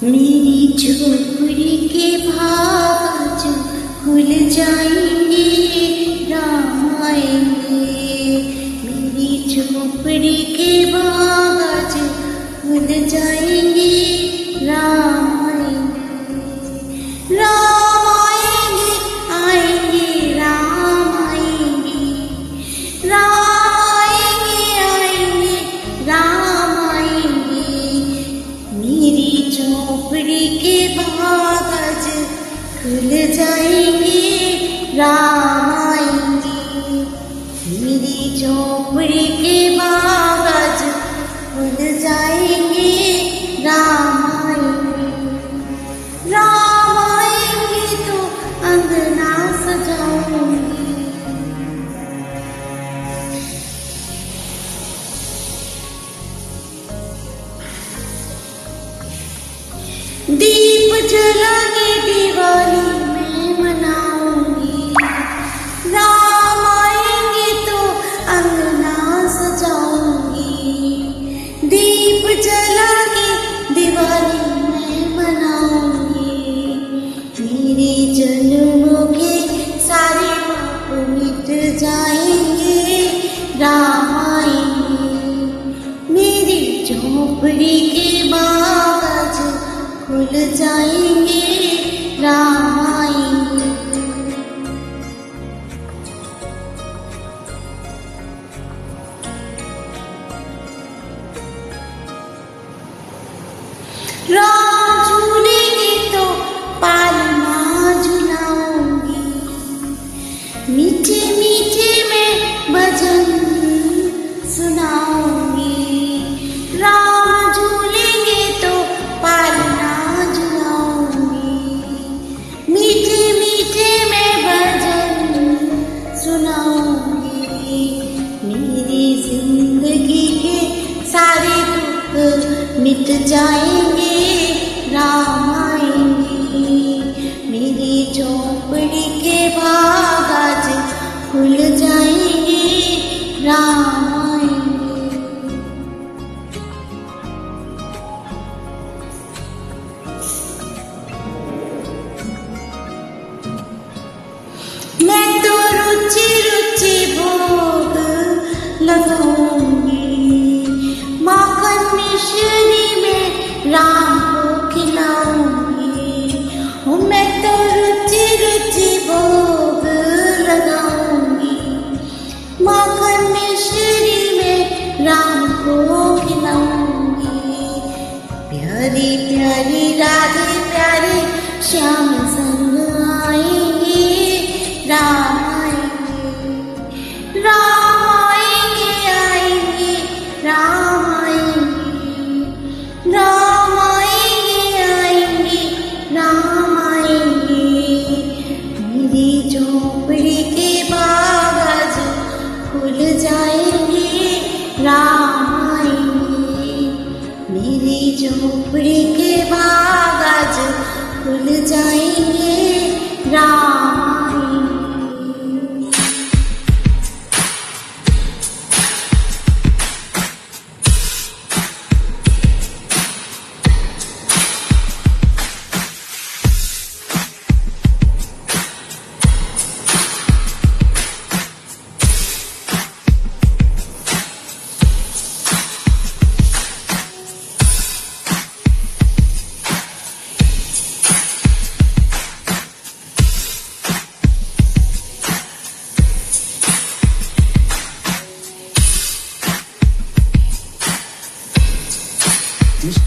मेरी झोपड़ी के भाग जो खुल जाएंगे राम आएंगे। मेरी झोपड़ी के भाग जो खुल जाएंगे राम आएंगे। राम आएंगे आएंगे राम आएंगे। राम आएंगे आएंगे राम आएंगे। मेरी झोपड़ी के बागज खुल जाएंगे राम आएंगे। मेरी झोपड़ी के बागज खुल जाएंगे राम आएंगे। राम आएंगे तो अंगना सजाऊंगी। दीप जला के दिवाली मैं मनाऊंगी। राम आएंगे तो अंगना सजाऊंगी। दीप जला के दिवाली मैं मनाऊंगी। मेरे जन्मों के सारे पाप मिट जाएंगे राम आएंगे। मेरी झोपड़ी के बागज खुल जाएंगे राम आएंगे। राम झूलेंगे तो पालना झुलाऊंगी। मीठे मीठे मैं भजन सुनाऊंगी। राम झूलेंगे तो पालना झुलाऊंगी। मीठे मीठे मैं भजन सुनाऊंगी। मेरी जिंदगी के सारे दुख मिट जाएंगे राम आएंगे। मेरी झोपड़ी के बागज खुल जाएंगे राम आएंगे। मैं तो रुचि रुचि भोग लगाऊंगी। माखन मिश्री में राम को खिलाऊंगी। मैं तो रुचि रुचि भोग लगाऊंगी। माखन मिश्री में राम को खिलाऊंगी। प्यारी प्यारी राधे प्यारे श्याम संग आएंगे राम आएंगे। राम आएंगे आएंगे राम आएंगे। राम आएंगे आएंगे राम आएंगे। मेरी झोपड़ी के बागज खुल जाएंगे राम आएंगे। मेरी झोपड़ी के बागज खुल जाएंगे राम आएंगे। This